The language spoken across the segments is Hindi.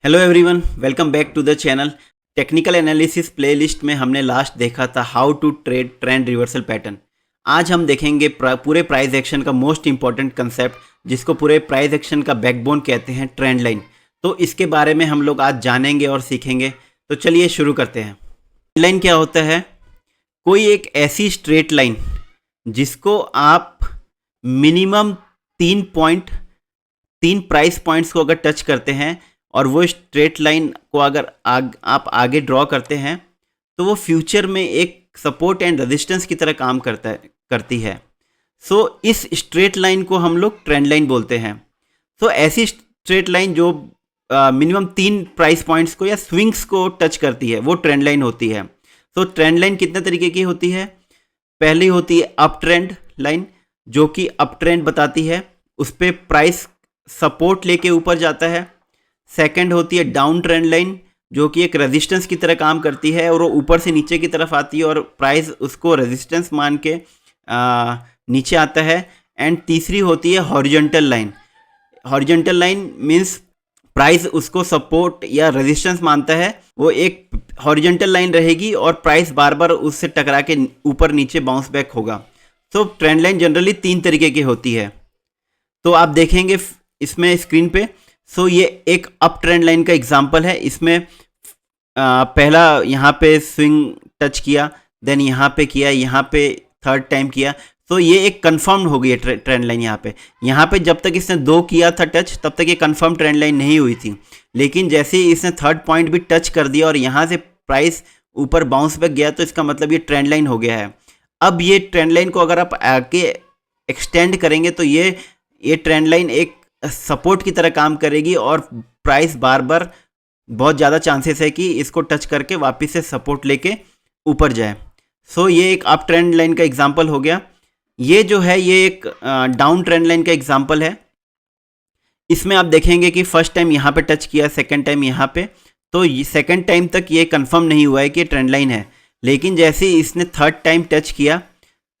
Hello everyone, welcome back to the channel. Technical analysis playlist में हमने लास्ट देखा था how to trade trend reversal pattern. आज हम देखेंगे पूरे प्राइस एक्शन का मोस्ट इंपॉर्टेंट कंसेप्ट, जिसको पूरे प्राइस एक्शन का बैकबोन कहते हैं, ट्रेंड लाइन। तो इसके बारे में हम लोग आज जानेंगे और सीखेंगे। तो चलिए शुरू करते हैं। ट्रेंड लाइन क्या होता है? कोई एक ऐसी स्ट्रेट लाइन जिसको आप मिनिमम तीन प्राइस पॉइंट्स को अगर टच करते हैं और वो स्ट्रेट लाइन को अगर आप आगे ड्रॉ करते हैं तो वो फ्यूचर में एक सपोर्ट एंड रेजिस्टेंस की तरह काम करती है। सो इस स्ट्रेट लाइन को हम लोग ट्रेंड लाइन बोलते हैं। सो ऐसी स्ट्रेट लाइन जो मिनिमम 3 प्राइस पॉइंट्स को या स्विंग्स को टच करती है वो ट्रेंड लाइन होती है। सो ट्रेंड लाइन कितने तरीके की होती है? पहली होती है अप ट्रेंड लाइन, जो कि अप ट्रेंड बताती है, उस पर प्राइस सपोर्ट लेके ऊपर जाता है। सेकंड होती है डाउन ट्रेंड लाइन, जो कि एक रेजिस्टेंस की तरह काम करती है और वो मीटर से नीचे की तरफ आती है और प्राइस उसको रेजिस्टेंस मान के नीचे आता है। एंड तीसरी होती है horizontal line. Horizontal line means price उसको सपोर्ट या रेजिस्टेंस मानता है, वो एक हॉरिजॉन्टल लाइन रहेगी और प्राइस बार बार उससे टकरा के ऊपर नीचे बाउंस बैक होगा। तो ट्रेंड लाइन जनरली 3 तरीके की होती है। तो आप देखेंगे इसमें स्क्रीन पे। सो ये एक अप ट्रेंड लाइन का एग्जांपल है। इसमें पहला यहाँ पे स्विंग टच किया, देन यहाँ पे किया, यहाँ पे थर्ड टाइम किया। तो ये एक कंफर्म हो गई है ट्रेंड लाइन। यहाँ पे जब तक इसने 2 किया था टच, तब तक ये कंफर्म ट्रेंड लाइन नहीं हुई थी। लेकिन जैसे ही इसने थर्ड पॉइंट भी टच कर दिया और यहाँ से प्राइस ऊपर बाउंस बैक गया, तो इसका मतलब ये ट्रेंड लाइन हो गया है। अब ये ट्रेंड लाइन को अगर आप आगे एक्सटेंड करेंगे तो ये ट्रेंड लाइन एक सपोर्ट की तरह काम करेगी और प्राइस बार बार बहुत ज़्यादा चांसेस है कि इसको टच करके वापस से सपोर्ट लेके ऊपर जाए। सो ये एक अप ट्रेंड लाइन का एग्जांपल हो गया। ये जो है ये एक डाउन ट्रेंड लाइन का एग्जांपल है। इसमें आप देखेंगे कि फर्स्ट टाइम यहाँ पे टच किया, सेकंड टाइम यहाँ पे, तो सेकंड टाइम तक ये कंफर्म नहीं हुआ है कि ट्रेंड लाइन है। लेकिन जैसे ही इसने थर्ड टाइम टच किया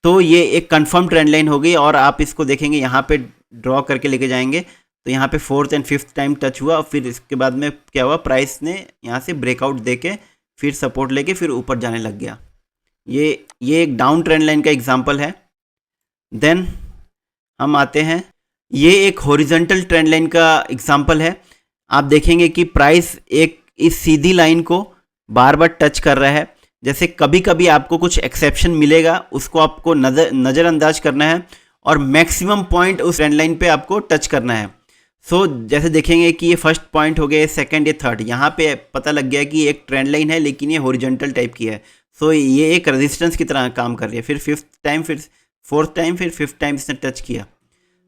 तो ये एक कंफर्म ट्रेंड लाइन हो गई। और आप इसको देखेंगे यहाँ पे ड्रॉ करके लेके जाएंगे तो यहाँ पे 4th and 5th time touch हुआ और फिर इसके बाद में क्या हुआ, प्राइस ने यहाँ से ब्रेकआउट देके फिर सपोर्ट लेके फिर ऊपर जाने लग गया। ये एक डाउन ट्रेंड लाइन का एग्जांपल है। देन हम आते हैं, ये एक हॉरिजॉन्टल ट्रेंड लाइन का एग्जांपल है। आप देखेंगे कि प्राइस एक इस सीधी लाइन को बार बार टच कर रहा है। जैसे कभी कभी आपको कुछ एक्सेप्शन मिलेगा, उसको आपको नज़रअंदाज करना है और मैक्सिमम पॉइंट उस ट्रेंड लाइन पे आपको टच करना है। सो जैसे देखेंगे कि ये फर्स्ट पॉइंट हो गया, सेकंड, ये थर्ड, यहाँ पे पता लग गया कि एक ट्रेंड लाइन है लेकिन ये हॉरिजॉन्टल टाइप की है। सो ये एक रेजिस्टेंस की तरह काम कर रही है। फिर 5th टाइम, फिर 4th टाइम, फिर 5th टाइम इसने टच किया।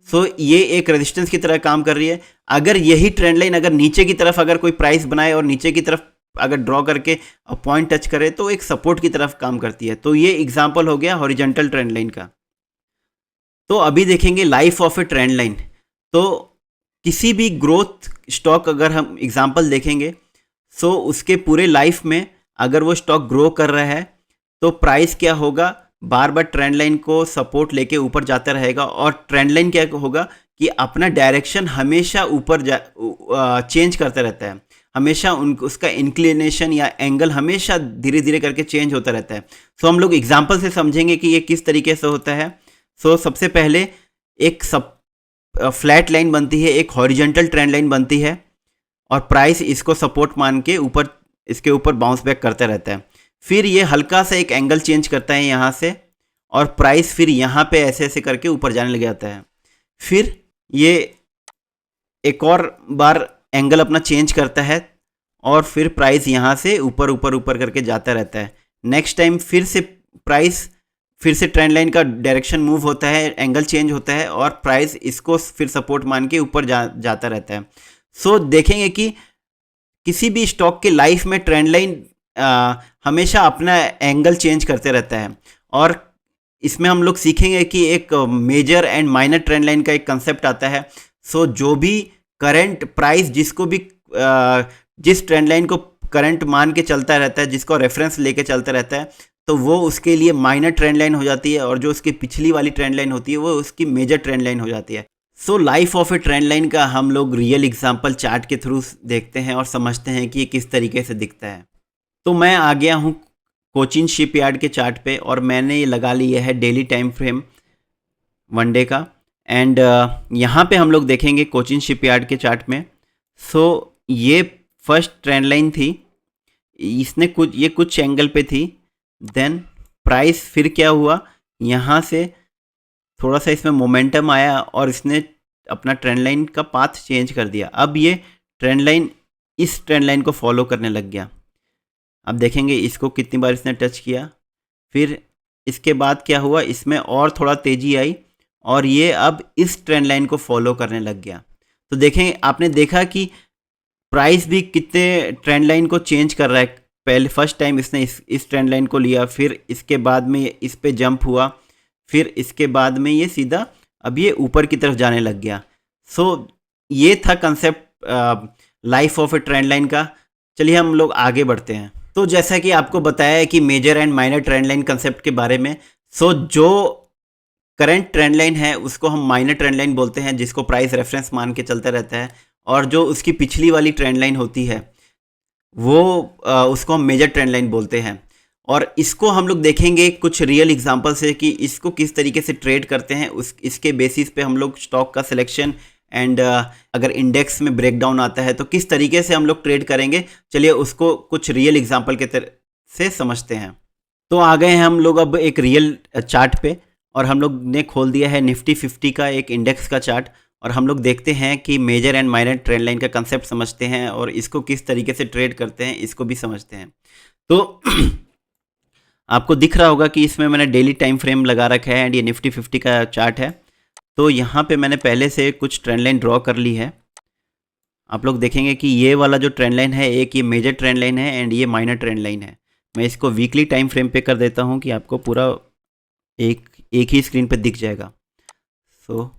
सो ये एक रेजिस्टेंस की तरह काम कर रही है। अगर यही ट्रेंड लाइन अगर नीचे की तरफ अगर कोई प्राइस बनाए और नीचे की तरफ अगर ड्रॉ करके पॉइंट टच करे तो एक सपोर्ट की तरफ काम करती है। तो ये एग्जाम्पल हो गया हॉरिजॉन्टल ट्रेंड लाइन का। तो अभी देखेंगे life of a trend line. तो किसी भी ग्रोथ स्टॉक अगर हम एग्जांपल देखेंगे, सो उसके पूरे लाइफ में अगर वो स्टॉक ग्रो कर रहा है तो प्राइस क्या होगा, बार बार ट्रेंड लाइन को सपोर्ट लेके ऊपर जाता रहेगा। और ट्रेंड लाइन क्या होगा कि अपना डायरेक्शन हमेशा ऊपर चेंज करता रहता है। हमेशा उसका इंक्लिनेशन या एंगल हमेशा धीरे धीरे करके चेंज होता रहता है। सो हम लोग एग्जाम्पल से समझेंगे कि ये किस तरीके से होता है। सो सबसे पहले एक फ्लैट लाइन बनती है, एक हॉरिजॉन्टल ट्रेंड लाइन बनती है और प्राइस इसको सपोर्ट मान के ऊपर इसके ऊपर बाउंस बैक करता रहता है। फिर ये हल्का सा एक एंगल चेंज करता है यहाँ से और प्राइस फिर यहाँ पे ऐसे ऐसे करके ऊपर जाने लग जाता है। फिर ये एक और बार एंगल अपना चेंज करता है और फिर प्राइस यहाँ से ऊपर ऊपर ऊपर करके जाता रहता है। नेक्स्ट टाइम फिर से प्राइस फिर से ट्रेंड लाइन का डायरेक्शन मूव होता है, एंगल चेंज होता है और प्राइस इसको फिर सपोर्ट मान के ऊपर जाता रहता है। सो देखेंगे कि किसी भी स्टॉक के लाइफ में ट्रेंड लाइन हमेशा अपना एंगल चेंज करते रहता है। और इसमें हम लोग सीखेंगे कि एक major and minor trend line का एक कंसेप्ट आता है। सो जो भी करंट प्राइस जिसको भी जिस ट्रेंड लाइन को करंट मान के चलता रहता है, जिसको रेफरेंस लेके चलता रहता है, तो वो उसके लिए माइनर ट्रेंड लाइन हो जाती है और जो उसकी पिछली वाली ट्रेंड लाइन होती है वो उसकी मेजर ट्रेंड लाइन हो जाती है। So life of a trend line का हम लोग रियल एग्जांपल चार्ट के थ्रू देखते हैं और समझते हैं कि ये किस तरीके से दिखता है। तो मैं आ गया हूँ कोचिन शिपयार्ड के चार्ट पे और मैंने ये लगा लिया है daily time frame one day का। एंड यहाँ पे हम लोग देखेंगे कोचिन शिपयार्ड के चार्ट में। सो ये फर्स्ट ट्रेंड लाइन थी, इसने कुछ एंगल पे थी। देन प्राइस फिर क्या हुआ, यहाँ से थोड़ा सा इसमें मोमेंटम आया और इसने अपना ट्रेंड लाइन का पाथ चेंज कर दिया। अब ये ट्रेंड लाइन इस ट्रेंड लाइन को फॉलो करने लग गया। अब देखेंगे इसको कितनी बार इसने टच किया। फिर इसके बाद क्या हुआ, इसमें और थोड़ा तेज़ी आई और ये अब इस ट्रेंड लाइन को फॉलो करने लग गया। तो देखेंगे, आपने देखा कि प्राइस भी कितने ट्रेंड लाइन को चेंज कर रहा है। पहले फर्स्ट टाइम इसने इस ट्रेंड लाइन को लिया, फिर इसके बाद में इस पे जंप हुआ, फिर इसके बाद में ये सीधा अब ये ऊपर की तरफ जाने लग गया। सो ये था concept life of a trend line का। चलिए हम लोग आगे बढ़ते हैं। तो जैसा कि आपको बताया है कि major and minor trend line concept के बारे में। सो जो करंट ट्रेंड लाइन है उसको हम माइनर ट्रेंड लाइन बोलते हैं, जिसको प्राइस रेफरेंस मान के चलता रहता है। और जो उसकी पिछली वाली ट्रेंड लाइन होती है वो उसको हम मेजर ट्रेंड लाइन बोलते हैं। और इसको हम लोग देखेंगे कुछ रियल एग्जांपल से कि इसको किस तरीके से ट्रेड करते हैं। इसके बेसिस पे हम लोग स्टॉक का सिलेक्शन एंड अगर इंडेक्स में ब्रेकडाउन आता है तो किस तरीके से हम लोग ट्रेड करेंगे। चलिए उसको कुछ रियल एग्जांपल के तरह से समझते हैं। तो आ गए हैं हम लोग अब एक रियल चार्ट पे और हम लोग ने खोल दिया है निफ्टी 50 का एक इंडेक्स का चार्ट। और हम लोग देखते हैं कि major and minor trend line का कंसेप्ट समझते हैं और इसको किस तरीके से ट्रेड करते हैं इसको भी समझते हैं। तो आपको दिख रहा होगा कि इसमें मैंने डेली टाइम फ्रेम लगा रखा है एंड ये निफ्टी 50 का चार्ट है। तो यहाँ पे मैंने पहले से कुछ ट्रेंड लाइन ड्रॉ कर ली है। आप लोग देखेंगे कि ये वाला जो ट्रेंड लाइन है, एक ये मेजर ट्रेंड लाइन है एंड ये माइनर ट्रेंड लाइन है। मैं इसको वीकली टाइम फ्रेम पे कर देता हूँ कि आपको पूरा एक ही स्क्रीन पे दिख जाएगा। सो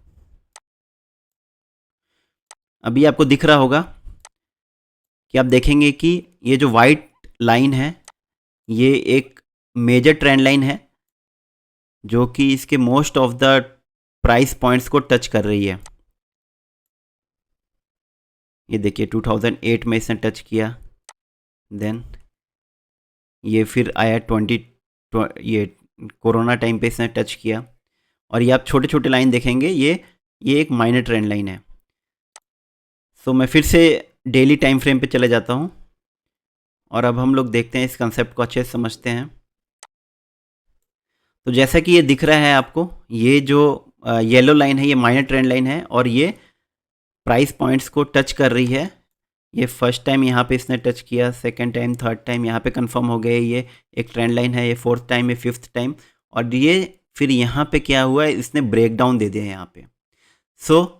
अभी आपको दिख रहा होगा कि आप देखेंगे कि ये जो वाइट लाइन है ये एक मेजर ट्रेंड लाइन है जो कि इसके most of the price points को टच कर रही है। ये देखिए 2008 में इसने टच किया, देन ये फिर आया ये कोरोना टाइम पे इसने टच किया। और ये आप छोटे छोटे लाइन देखेंगे, ये एक माइनर ट्रेंड लाइन है। सो मैं फिर से डेली टाइम फ्रेम पे चले जाता हूँ और अब हम लोग देखते हैं, इस कंसेप्ट को अच्छे से समझते हैं। तो जैसा कि ये दिख रहा है आपको, ये जो येलो लाइन है ये माइनर ट्रेंड लाइन है और ये प्राइस पॉइंट्स को टच कर रही है। ये फर्स्ट टाइम यहाँ पे इसने टच किया, सेकंड टाइम, थर्ड टाइम यहाँ पे कंफर्म हो गए, ये एक ट्रेंड लाइन है। ये फोर्थ टाइम, ये फिफ्थ टाइम, और ये फिर यहाँ पे क्या हुआ है, इसने ब्रेक डाउन दे दिया यहाँ पे। सो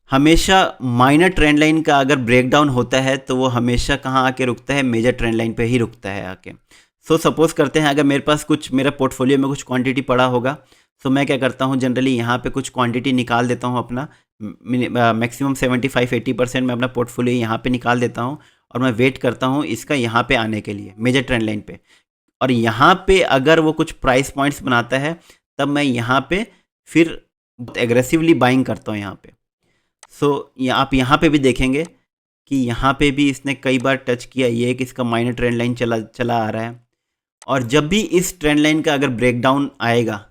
हमेशा माइनर ट्रेंड लाइन का अगर ब्रेक डाउन होता है तो वो हमेशा कहाँ आके रुकता है, मेजर ट्रेंड लाइन पे ही रुकता है आके। सो सपोज करते हैं अगर मेरे पास कुछ, मेरा पोर्टफोलियो में कुछ क्वांटिटी पड़ा होगा, सो मैं क्या करता हूँ, जनरली यहाँ पे कुछ क्वांटिटी निकाल देता हूँ अपना, मैक्सिमम 75-80% मैं अपना पोर्टफोलियो यहाँ पे निकाल देता हूँ और मैं वेट करता हूँ इसका यहाँ पे आने के लिए, मेजर ट्रेंड लाइन पे। और यहाँ पे अगर वो कुछ प्राइस पॉइंट्स बनाता है तब मैं यहाँ पे फिर बहुत एग्रेसिवली बाइंग करता हूँ यहाँ पे। सो आप यहाँ पे भी देखेंगे कि यहाँ पे भी इसने कई बार टच किया, ये एक इसका माइनर ट्रेंड लाइन चला आ रहा है। और जब भी इस ट्रेंड लाइन का अगर ब्रेकडाउन आएगा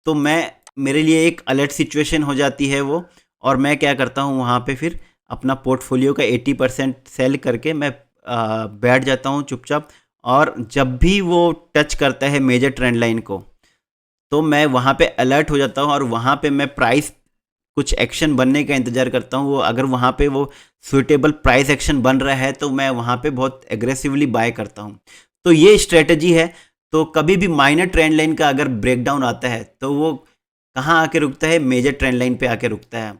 तो मेरे लिए एक अलर्ट सिचुएशन हो जाती है वो, और मैं क्या करता हूँ वहाँ पे फिर अपना पोर्टफोलियो का 80% सेल करके मैं बैठ जाता हूँ चुपचाप। और जब भी वो टच करता है मेजर ट्रेंड लाइन को तो मैं वहाँ पे अलर्ट हो जाता हूँ और वहाँ पे मैं प्राइस कुछ एक्शन बनने का इंतज़ार करता हूँ। वो अगर वहाँ पे वो सुइटेबल प्राइस एक्शन बन रहा है तो मैं वहाँ पे बहुत एग्रेसिवली बाय करता हूँ। तो ये स्ट्रेटजी है। तो कभी भी माइनर ट्रेंड लाइन का अगर ब्रेकडाउन आता है तो वो कहाँ आके रुकता है, मेजर ट्रेंड लाइन पे आके रुकता है।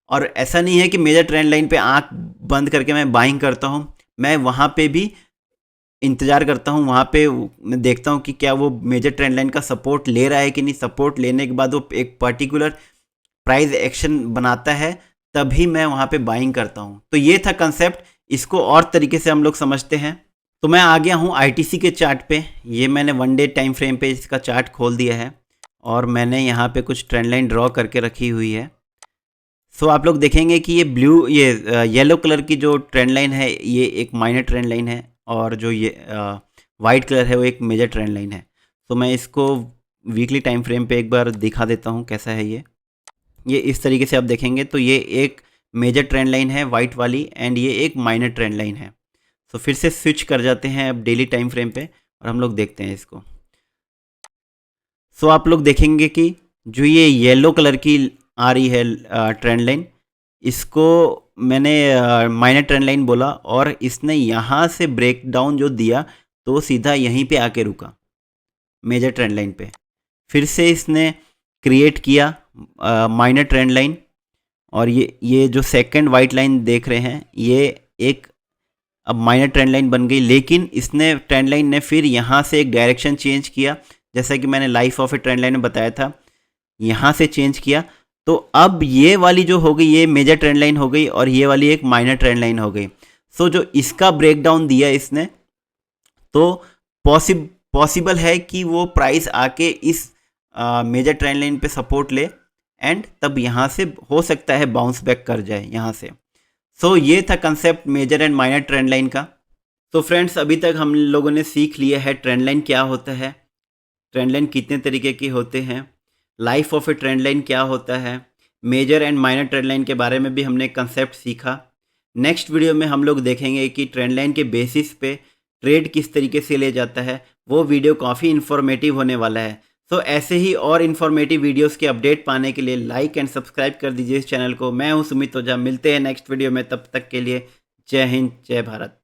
और ऐसा नहीं है कि मेजर ट्रेंड लाइन पे आँख बंद करके मैं बाइंग करता हूँ, मैं वहाँ पे भी इंतज़ार करता हूँ। वहाँ पे मैं देखता हूँ कि क्या वो मेजर ट्रेंड लाइन का सपोर्ट ले रहा है कि नहीं। सपोर्ट लेने के बाद वो एक पर्टिकुलर प्राइस एक्शन बनाता है तभी मैं वहाँ पे बाइंग करता हूँ। तो ये था कंसेप्ट, इसको और तरीके से हम लोग समझते हैं। तो मैं आ गया हूँ आईटीसी के चार्ट पे। ये मैंने वन डे टाइम फ्रेम पे इसका चार्ट खोल दिया है और मैंने यहाँ पे कुछ ट्रेंड लाइन ड्रॉ करके रखी हुई है। सो आप लोग देखेंगे कि ये येलो कलर की जो ट्रेंड लाइन है ये एक माइनर ट्रेंड लाइन है, और जो ये वाइट कलर है वो एक मेजर ट्रेंड लाइन है। तो मैं इसको वीकली टाइम फ्रेम पे एक बार दिखा देता हूँ कैसा है ये इस तरीके से आप देखेंगे तो ये एक मेजर ट्रेंड लाइन है वाइट वाली, एंड ये एक माइनर ट्रेंड लाइन है। तो फिर से स्विच कर जाते हैं अब डेली टाइम फ्रेम पे और हम लोग देखते हैं इसको। सो आप लोग देखेंगे कि जो ये येलो कलर की आ रही है ट्रेंड लाइन, इसको मैंने माइनर ट्रेंड लाइन बोला, और इसने यहाँ से ब्रेक डाउन जो दिया तो सीधा यहीं पे आके रुका मेजर ट्रेंड लाइन पे। फिर से इसने क्रिएट किया माइनर ट्रेंड लाइन, और ये जो सेकंड वाइट लाइन देख रहे हैं ये एक अब माइनर ट्रेंड लाइन बन गई। लेकिन इसने ट्रेंड लाइन ने फिर यहाँ से एक डायरेक्शन चेंज किया, जैसा कि मैंने life of a trend line में बताया था, यहाँ से चेंज किया। तो अब ये वाली जो हो गई ये मेजर ट्रेंड लाइन हो गई और ये वाली एक माइनर ट्रेंड लाइन हो गई। सो जो इसका ब्रेकडाउन दिया इसने, तो पॉसिबल है कि वो प्राइस आके इस मेजर ट्रेंड लाइन पे सपोर्ट ले, एंड तब यहाँ से हो सकता है बाउंस बैक कर जाए यहाँ से। सो ये था concept major and minor trend line का। तो फ्रेंड्स, अभी तक हम लोगों ने सीख लिया है ट्रेंड लाइन क्या होता है, ट्रेंड लाइन कितने तरीके के होते हैं, life of a trend line क्या होता है, major and minor trend line के बारे में भी हमने कंसेप्ट सीखा। नेक्स्ट वीडियो में हम लोग देखेंगे कि ट्रेंड लाइन के बेसिस पे ट्रेड किस तरीके से ले जाता है। वो वीडियो काफ़ी इन्फॉर्मेटिव होने वाला है। सो ऐसे ही और इन्फॉर्मेटिव वीडियोस के अपडेट पाने के लिए लाइक एंड सब्सक्राइब कर दीजिए इस चैनल को। मैं हूं सुमित ओझा, मिलते हैं नेक्स्ट वीडियो में, तब तक के लिए जय हिंद, जय भारत।